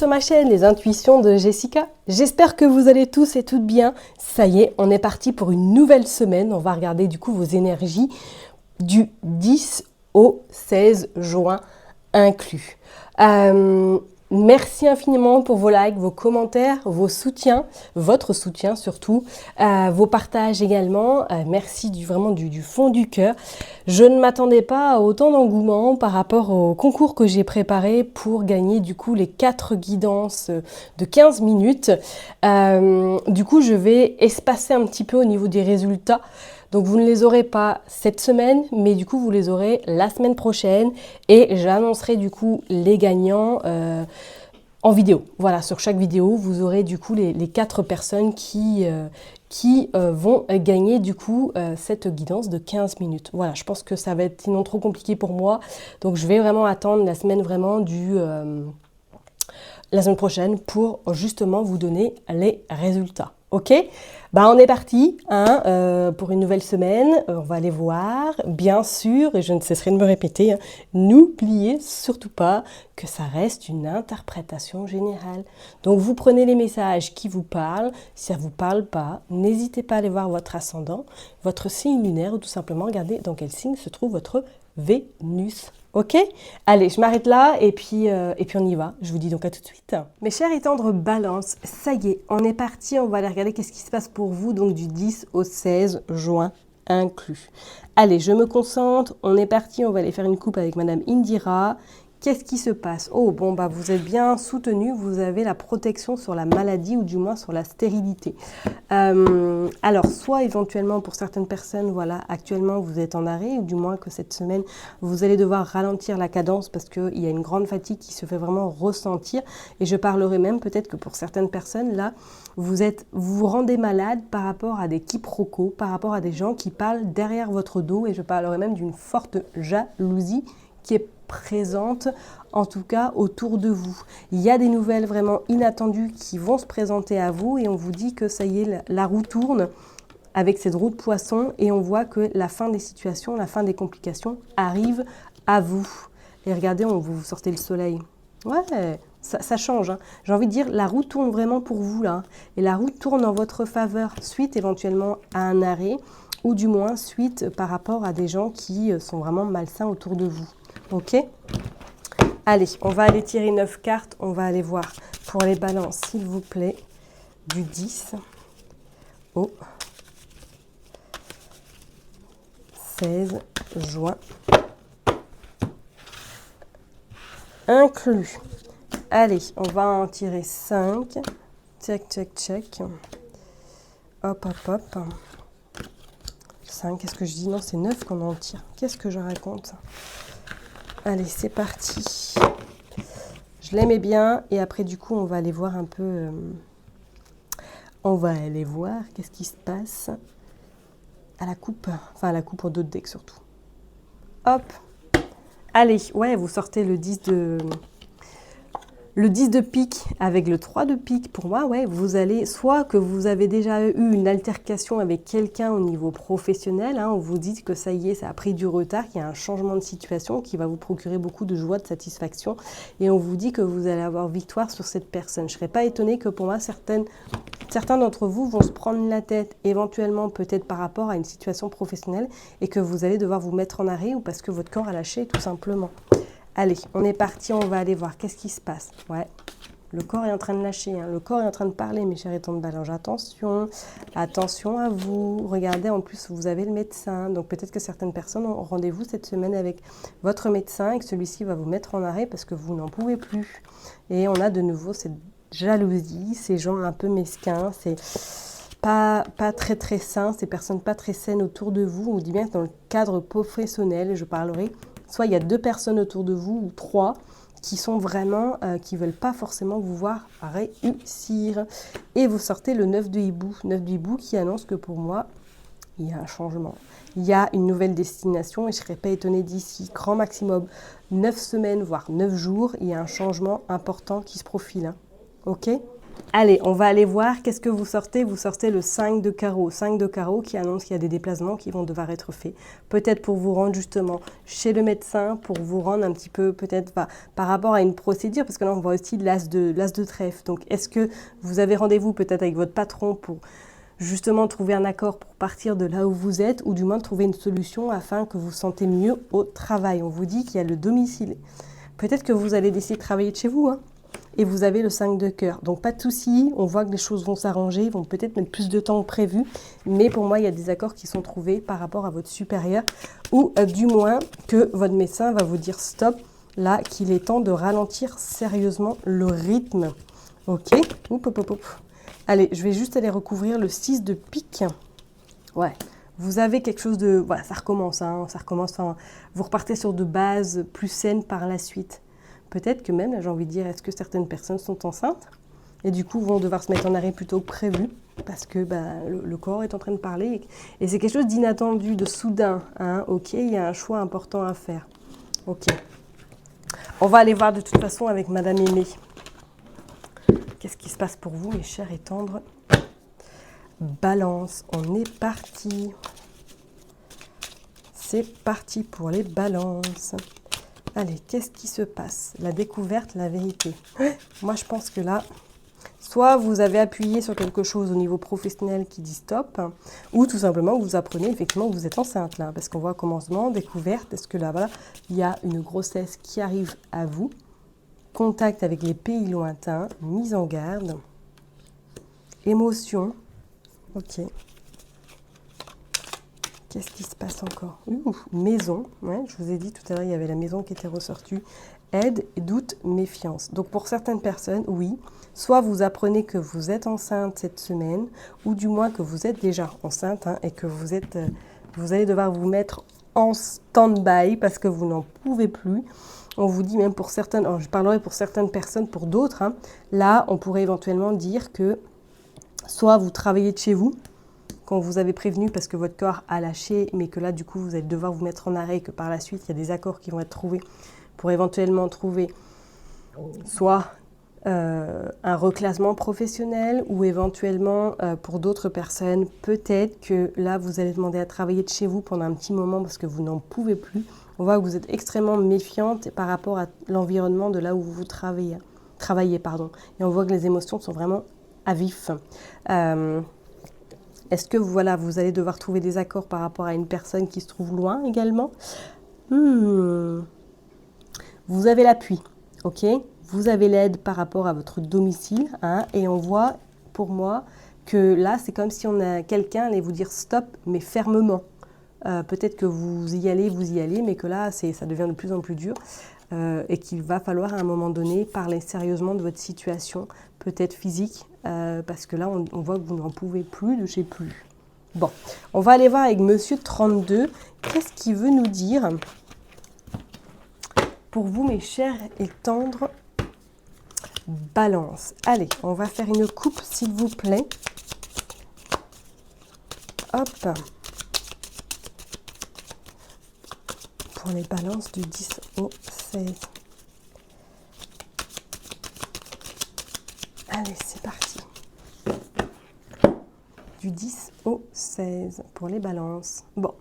sur ma chaîne Les Intuitions de Jessica. J'espère que vous allez tous et toutes bien. Ça y est, on est parti pour une nouvelle semaine. On va regarder du coup vos énergies du 10 au 16 juin inclus. Merci infiniment pour vos likes, vos commentaires, vos soutiens, votre soutien surtout, vos partages également. Merci vraiment du fond du cœur. Je ne m'attendais pas à autant d'engouement par rapport au concours que j'ai préparé pour gagner du coup les 4 guidances de 15 minutes. Du coup, je vais espacer un petit peu au niveau des résultats. Donc vous ne les aurez pas cette semaine, mais du coup vous les aurez la semaine prochaine et j'annoncerai du coup les gagnants en vidéo. Voilà, sur chaque vidéo, vous aurez du coup les 4 personnes qui vont gagner du coup cette guidance de 15 minutes. Voilà, je pense que ça va être sinon trop compliqué pour moi, donc je vais vraiment attendre la semaine vraiment la semaine prochaine pour justement vous donner les résultats. Ok, on est parti pour une nouvelle semaine. On va aller voir, bien sûr, et je ne cesserai de me répéter, n'oubliez surtout pas que ça reste une interprétation générale. Donc vous prenez les messages qui vous parlent. Si ça ne vous parle pas, n'hésitez pas à aller voir votre ascendant, votre signe lunaire, ou tout simplement regarder dans quel signe se trouve votre Vénus. Ok, allez, je m'arrête là et puis on y va. Je vous dis donc à tout de suite. Mes chers et tendres balances, ça y est, on est parti. On va aller regarder qu'est-ce qui se passe pour vous, donc du 10 au 16 juin inclus. Allez, je me concentre. On est parti. On va aller faire une coupe avec Madame Indira. Qu'est-ce qui se passe? Oh, bon, vous êtes bien soutenu, vous avez la protection sur la maladie ou du moins sur la stérilité. Alors, soit éventuellement pour certaines personnes, voilà, actuellement vous êtes en arrêt ou du moins que cette semaine, vous allez devoir ralentir la cadence parce qu'il y a une grande fatigue qui se fait vraiment ressentir. Et je parlerai même peut-être que pour certaines personnes, là, vous vous rendez malade par rapport à des quiproquos, par rapport à des gens qui parlent derrière votre dos et je parlerai même d'une forte jalousie qui est présente, en tout cas autour de vous. Il y a des nouvelles vraiment inattendues qui vont se présenter à vous et on vous dit que ça y est, la roue tourne avec cette roue de poisson et on voit que la fin des situations, la fin des complications arrive à vous. Et regardez, vous sortez le soleil. Ouais, ça change. J'ai envie de dire, la roue tourne vraiment pour vous là. Et la roue tourne en votre faveur, suite éventuellement à un arrêt ou du moins suite par rapport à des gens qui sont vraiment malsains autour de vous. Ok, allez, on va aller tirer 9 cartes, on va aller voir pour les balances, s'il vous plaît, du 10 au 16 juin inclus. Allez, on va en tirer 5, check, check, check, hop, hop, hop, 5, qu'est-ce que je dis? Non, c'est 9 qu'on en tire, qu'est-ce que je raconte? Allez, c'est parti. Je l'aimais bien et après du coup, on va aller voir un peu... on va aller voir qu'est-ce qui se passe à la coupe. Enfin, à la coupe pour d'autres decks surtout. Hop. Allez, ouais, vous sortez le 10 de pique avec le 3 de pique, pour moi, ouais, vous allez, soit que vous avez déjà eu une altercation avec quelqu'un au niveau professionnel, on vous dit que ça y est, ça a pris du retard, qu'il y a un changement de situation qui va vous procurer beaucoup de joie, de satisfaction, et on vous dit que vous allez avoir victoire sur cette personne. Je ne serais pas étonnée que pour moi, certains d'entre vous vont se prendre la tête, éventuellement peut-être par rapport à une situation professionnelle, et que vous allez devoir vous mettre en arrêt ou parce que votre corps a lâché, tout simplement. Allez, on est parti, on va aller voir qu'est-ce qui se passe. Ouais, le corps est en train de lâcher, le corps est en train de parler, mes chers et tendres balances. Attention, attention à vous. Regardez, en plus, vous avez le médecin. Donc peut-être que certaines personnes ont rendez-vous cette semaine avec votre médecin et que celui-ci va vous mettre en arrêt parce que vous n'en pouvez plus. Et on a de nouveau cette jalousie, ces gens un peu mesquins, c'est pas très très sain, ces personnes pas très saines autour de vous. On vous dit bien que dans le cadre professionnel, je parlerai... Soit il y a 2 personnes autour de vous ou 3 qui sont vraiment, qui ne veulent pas forcément vous voir réussir. Et vous sortez le 9 de hibou. 9 de hibou qui annonce que pour moi, il y a un changement. Il y a une nouvelle destination et je ne serais pas étonnée d'ici, grand maximum 9 semaines, voire 9 jours, il y a un changement important qui se profile. Ok ? Allez, on va aller voir qu'est-ce que vous sortez. Vous sortez le 5 de carreau. 5 de carreau qui annonce qu'il y a des déplacements qui vont devoir être faits. Peut-être pour vous rendre justement chez le médecin, pour vous rendre un petit peu peut-être par rapport à une procédure, parce que là on voit aussi l'as de trèfle. Donc est-ce que vous avez rendez-vous peut-être avec votre patron pour justement trouver un accord pour partir de là où vous êtes, ou du moins trouver une solution afin que vous vous sentez mieux au travail. On vous dit qu'il y a le domicile. Peut-être que vous allez décider de travailler de chez vous, hein. Et vous avez le 5 de cœur. Donc pas de souci, on voit que les choses vont s'arranger, vont peut-être mettre plus de temps que prévu, mais pour moi, il y a des accords qui sont trouvés par rapport à votre supérieur, ou du moins que votre médecin va vous dire stop, là, qu'il est temps de ralentir sérieusement le rythme. Ok, hop, hop, hop, hop. Allez, je vais juste aller recouvrir le 6 de pique. Ouais, vous avez quelque chose de... Voilà, ça recommence, hein, ça recommence. Enfin, vous repartez sur de bases plus saines par la suite. Peut-être que même, j'ai envie de dire, est-ce que certaines personnes sont enceintes et du coup vont devoir se mettre en arrêt plus tôt que prévu parce que le corps est en train de parler et c'est quelque chose d'inattendu, de soudain. Hein, ok, il y a un choix important à faire. Ok. On va aller voir de toute façon avec Madame Aimée. Qu'est-ce qui se passe pour vous, mes chers et tendres? Balance, on est parti. C'est parti pour les balances. Allez, qu'est-ce qui se passe? La découverte, la vérité. Moi, je pense que là, soit vous avez appuyé sur quelque chose au niveau professionnel qui dit stop, ou tout simplement vous apprenez effectivement que vous êtes enceinte là, parce qu'on voit commencement, découverte, est-ce que là, voilà, il y a une grossesse qui arrive à vous, contact avec les pays lointains, mise en garde, émotion, ok. Qu'est-ce qui se passe encore? Maison, ouais, je vous ai dit tout à l'heure, il y avait la maison qui était ressortie. Aide, doute, méfiance. Donc pour certaines personnes, oui, soit vous apprenez que vous êtes enceinte cette semaine, ou du moins que vous êtes déjà enceinte hein, et que vous allez devoir vous mettre en stand-by parce que vous n'en pouvez plus. On vous dit même pour certaines, alors je parlerai pour certaines personnes, pour d'autres, hein, là on pourrait éventuellement dire que soit vous travaillez de chez vous, quand vous avez prévenu parce que votre corps a lâché, mais que là, du coup, vous allez devoir vous mettre en arrêt et que par la suite, il y a des accords qui vont être trouvés pour éventuellement trouver soit un reclassement professionnel ou éventuellement pour d'autres personnes, peut-être que là, vous allez demander à travailler de chez vous pendant un petit moment parce que vous n'en pouvez plus. On voit que vous êtes extrêmement méfiante par rapport à l'environnement de là où vous travaillez. Et on voit que les émotions sont vraiment à vif. Est-ce que voilà, vous allez devoir trouver des accords par rapport à une personne qui se trouve loin également? Vous avez l'appui, ok? Vous avez l'aide par rapport à votre domicile, hein, et on voit, pour moi, que là, c'est comme si on a quelqu'un allait vous dire stop, mais fermement. Peut-être que vous y allez, mais que là, ça devient de plus en plus dur. Et qu'il va falloir à un moment donné parler sérieusement de votre situation, peut-être physique, parce que là, on voit que vous n'en pouvez plus de chez plus. Bon, on va aller voir avec Monsieur 32, qu'est-ce qu'il veut nous dire pour vous, mes chers et tendres balances. Allez, on va faire une coupe, s'il vous plaît. Hop. Pour les balances du 10 au 16. Allez, c'est parti. Du 10 au 16 pour les balances. Bon,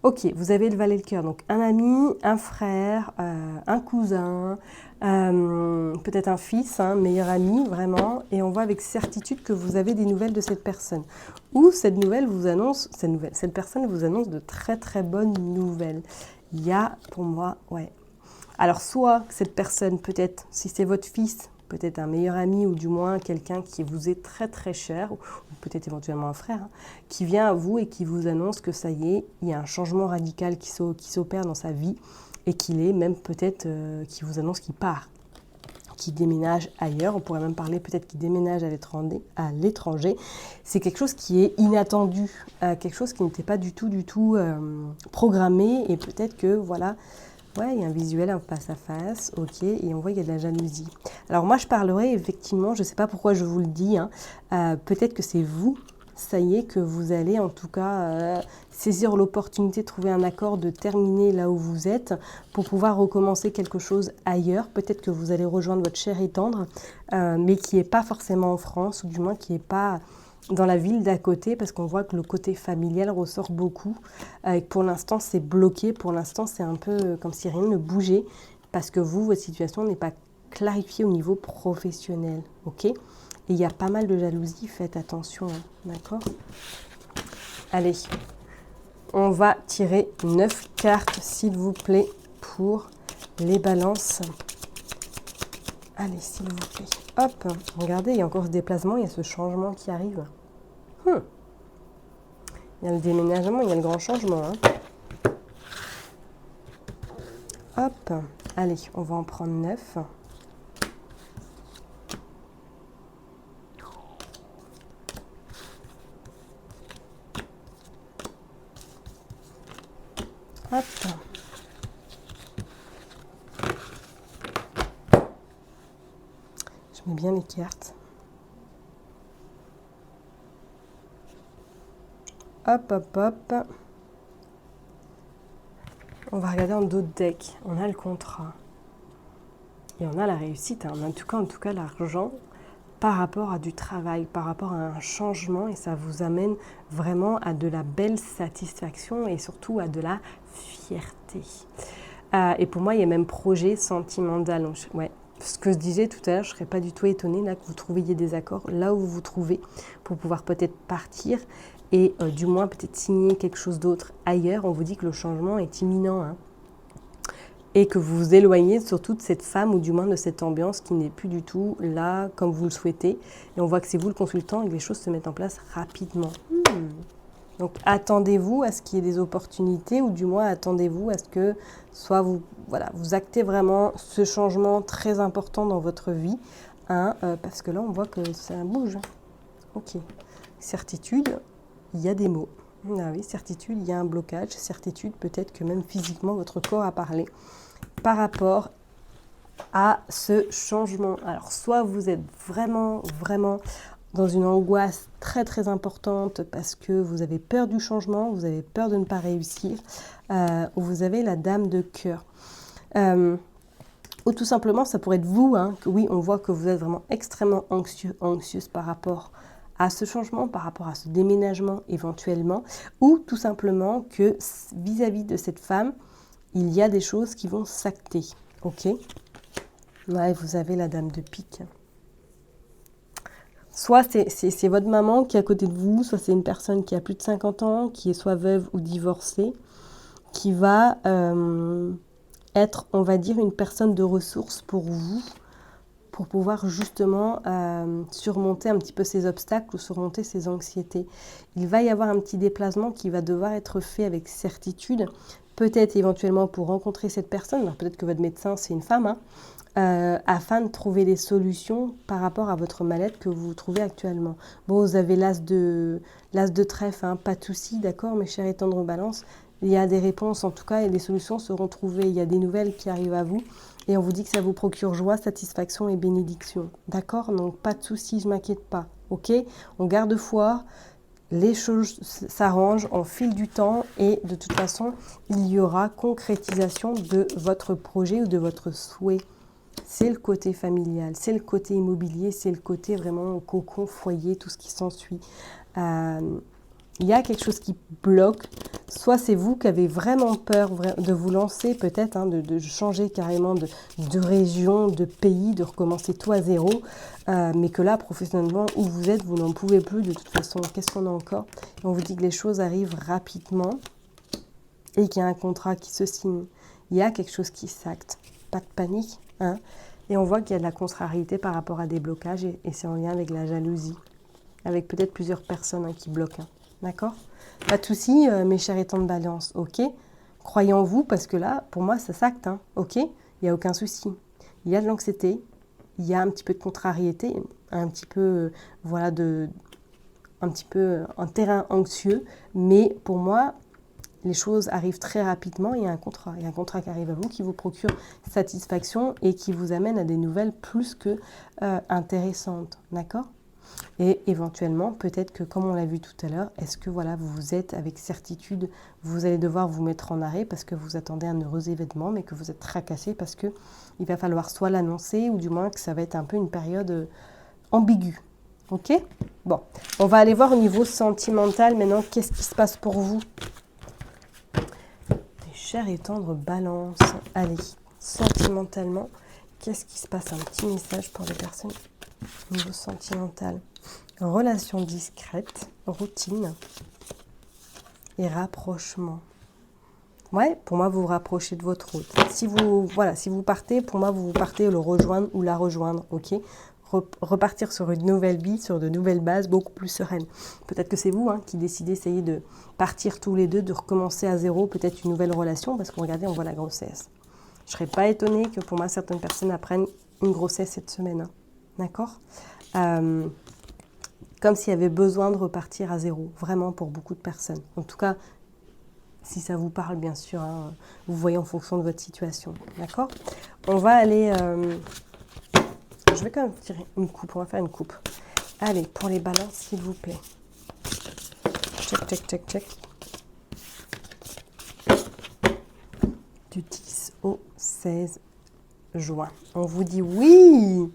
ok, vous avez le valet de cœur. Donc un ami, un frère, un cousin, peut-être un fils, un meilleur ami, vraiment. Et on voit avec certitude que vous avez des nouvelles de cette personne. Ou cette personne vous annonce de très très bonnes nouvelles. Il y a pour moi, ouais. Alors soit cette personne, peut-être, si c'est votre fils, peut-être un meilleur ami ou du moins quelqu'un qui vous est très très cher, ou peut-être éventuellement un frère, hein, qui vient à vous et qui vous annonce que ça y est, il y a un changement radical qui s'opère dans sa vie et qu'il est même peut-être, qui vous annonce qu'il part, qui déménage ailleurs. On pourrait même parler peut-être qu'il déménage à l'étranger. C'est quelque chose qui est inattendu, quelque chose qui n'était pas du tout programmé et peut-être que voilà. Ouais, il y a un visuel, un face à face, ok, et on voit qu'il y a de la jalousie. Alors moi, je parlerai effectivement, je ne sais pas pourquoi je vous le dis, hein, peut-être que c'est vous ça y est, que vous allez en tout cas saisir l'opportunité de trouver un accord, de terminer là où vous êtes pour pouvoir recommencer quelque chose ailleurs. Peut-être que vous allez rejoindre votre cher et tendre, mais qui n'est pas forcément en France, ou du moins qui n'est pas dans la ville d'à côté, parce qu'on voit que le côté familial ressort beaucoup. Et pour l'instant, c'est bloqué. Pour l'instant, c'est un peu comme si rien ne bougeait, parce que vous, votre situation n'est pas clarifiée au niveau professionnel. Ok ? Et il y a pas mal de jalousie, faites attention, hein, d'accord? Allez, on va tirer 9 cartes, s'il vous plaît, pour les balances. Allez, s'il vous plaît. Hop, regardez, il y a encore ce déplacement, il y a ce changement qui arrive. Il y a le déménagement, il y a le grand changement. Hein. Hop, allez, on va en prendre 9. Hop. Je mets bien les cartes. Hop, hop, hop. On va regarder en d'autres decks. On a le contrat. Et on a la réussite. Hein. En tout cas l'argent par rapport à du travail, par rapport à un changement. Et ça vous amène vraiment à de la belle satisfaction et surtout à de la fierté. Et pour moi, il y a même projet sentimental. Donc, ouais. Ce que je disais tout à l'heure, je ne serais pas du tout étonnée là, que vous trouviez des accords là où vous vous trouvez pour pouvoir peut-être partir et du moins peut-être signer quelque chose d'autre ailleurs. On vous dit que le changement est imminent hein, et que vous vous éloignez surtout de cette femme ou du moins de cette ambiance qui n'est plus du tout là comme vous le souhaitez. Et on voit que c'est vous le consultant et que les choses se mettent en place rapidement. Donc attendez-vous à ce qu'il y ait des opportunités ou du moins attendez-vous à ce que soit vous, voilà, vous actez vraiment ce changement très important dans votre vie hein, parce que là on voit que ça bouge. Ok. Certitude, il y a des mots. Ah oui, certitude, il y a un blocage. Certitude, peut-être que même physiquement votre corps a parlé par rapport à ce changement. Alors soit vous êtes vraiment dans une angoisse très très importante parce que vous avez peur du changement, vous avez peur de ne pas réussir, ou vous avez la dame de cœur. Ou tout simplement, ça pourrait être vous, hein, que oui, on voit que vous êtes vraiment extrêmement anxieuse par rapport à ce changement, par rapport à ce déménagement éventuellement, ou tout simplement que vis-à-vis de cette femme, il y a des choses qui vont s'acter. Ok ? Ouais, vous avez la dame de pique. Soit c'est votre maman qui est à côté de vous, soit c'est une personne qui a plus de 50 ans, qui est soit veuve ou divorcée, qui va être, on va dire, une personne de ressources pour vous, pour pouvoir justement surmonter un petit peu ces obstacles ou surmonter ces anxiétés. Il va y avoir un petit déplacement qui va devoir être fait avec certitude, peut-être éventuellement pour rencontrer cette personne, alors peut-être que votre médecin c'est une femme, hein, afin de trouver des solutions par rapport à votre mal-être que vous trouvez actuellement. Bon, vous avez l'as de trèfle, hein, pas de souci, d'accord, mes chers et tendres balances. Il y a des réponses en tout cas et des solutions seront trouvées. Il y a des nouvelles qui arrivent à vous et on vous dit que ça vous procure joie, satisfaction et bénédiction. D'accord? Donc pas de souci, je ne m'inquiète pas. Ok? On garde foi. Les choses s'arrangent en fil du temps et de toute façon, il y aura concrétisation de votre projet ou de votre souhait. C'est le côté familial, c'est le côté immobilier, c'est le côté vraiment cocon, foyer, tout ce qui s'ensuit. Il y a quelque chose qui bloque. Soit c'est vous qui avez vraiment peur de vous lancer peut-être, hein, de changer carrément de région, de pays, de recommencer tout à zéro. Mais que là, professionnellement, où vous êtes, vous n'en pouvez plus. De toute façon, qu'est-ce qu'on a encore? On vous dit que les choses arrivent rapidement et qu'il y a un contrat qui se signe. Il y a quelque chose qui s'acte. Pas de panique. Hein, et on voit qu'il y a de la contrariété par rapport à des blocages et c'est en lien avec la jalousie, avec peut-être plusieurs personnes hein, qui bloquent. Hein, d'accord? Pas de souci, mes chers étangs de balance, ok? Croyez en vous parce que là, pour moi, ça s'acte, hein, ok? Il n'y a aucun souci. Il y a de l'anxiété, il y a un petit peu de contrariété, un petit peu, voilà, un petit peu un terrain anxieux, mais pour moi, les choses arrivent très rapidement, il y a un contrat. Il y a un contrat qui arrive à vous, qui vous procure satisfaction et qui vous amène à des nouvelles plus que intéressantes. D'accord ? Et éventuellement, peut-être que comme on l'a vu tout à l'heure, est-ce que voilà, vous êtes avec certitude, vous allez devoir vous mettre en arrêt parce que vous attendez un heureux événement, mais que vous êtes tracassé parce que il va falloir soit l'annoncer ou du moins que ça va être un peu une période ambiguë. Ok? Bon, on va aller voir au niveau sentimental maintenant, qu'est-ce qui se passe pour vous? Chère et tendre balance. Allez, sentimentalement, qu'est-ce qui se passe? Un petit message pour les personnes au niveau sentimental. Relation discrète, routine et rapprochement. Ouais, pour moi, vous vous rapprochez de votre hôte. Si vous partez, pour moi, vous partez le rejoindre ou la rejoindre, ok? Repartir sur une nouvelle vie, sur de nouvelles bases, beaucoup plus sereines. Peut-être que c'est vous qui décidez d'essayer de partir tous les deux, de recommencer à zéro, peut-être une nouvelle relation, parce que regardez, on voit la grossesse. Je ne serais pas étonnée que pour moi, certaines personnes apprennent une grossesse cette semaine. D'accord? Comme s'il y avait besoin de repartir à zéro, vraiment pour beaucoup de personnes. En tout cas, si ça vous parle, bien sûr, vous voyez en fonction de votre situation. D'accord? On va aller... je vais quand même tirer une coupe, on va faire une coupe. Allez, pour les balances, s'il vous plaît. Check, check, check, check. Du 10 au 16 juin. On vous dit oui.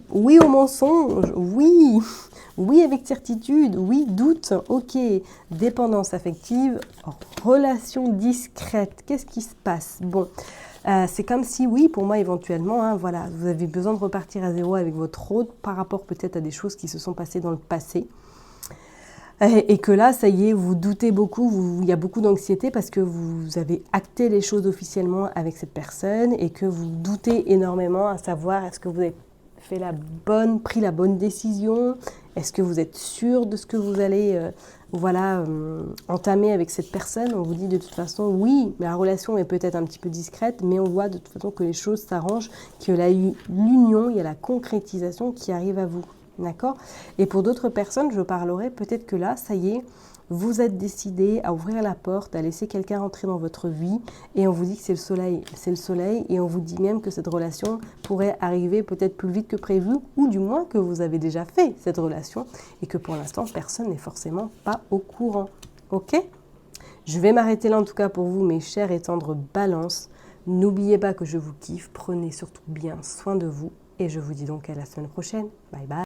Oui au mensonge, oui. Oui avec certitude, oui doute, ok. Dépendance affective, relation discrète. Qu'est-ce qui se passe? Bon, c'est comme si, oui, pour moi éventuellement, voilà, vous avez besoin de repartir à zéro avec votre hôte par rapport peut-être à des choses qui se sont passées dans le passé. Et que là, ça y est, vous doutez beaucoup, il y a beaucoup d'anxiété parce que vous avez acté les choses officiellement avec cette personne et que vous doutez énormément à savoir est-ce que vous avez pris la bonne décision, est-ce que vous êtes sûr de ce que vous allez entamer avec cette personne. On vous dit de toute façon, oui, la relation est peut-être un petit peu discrète, mais on voit de toute façon que les choses s'arrangent, qu'il y a eu l'union, il y a la concrétisation qui arrive à vous. D'accord? Et pour d'autres personnes, je parlerai peut-être que là, ça y est, vous êtes décidé à ouvrir la porte, à laisser quelqu'un rentrer dans votre vie et on vous dit que c'est le soleil et on vous dit même que cette relation pourrait arriver peut-être plus vite que prévu ou du moins que vous avez déjà fait cette relation et que pour l'instant, personne n'est forcément pas au courant. Ok? Je vais m'arrêter là en tout cas pour vous, mes chers et tendres balances. N'oubliez pas que je vous kiffe, prenez surtout bien soin de vous et je vous dis donc à la semaine prochaine. Bye bye!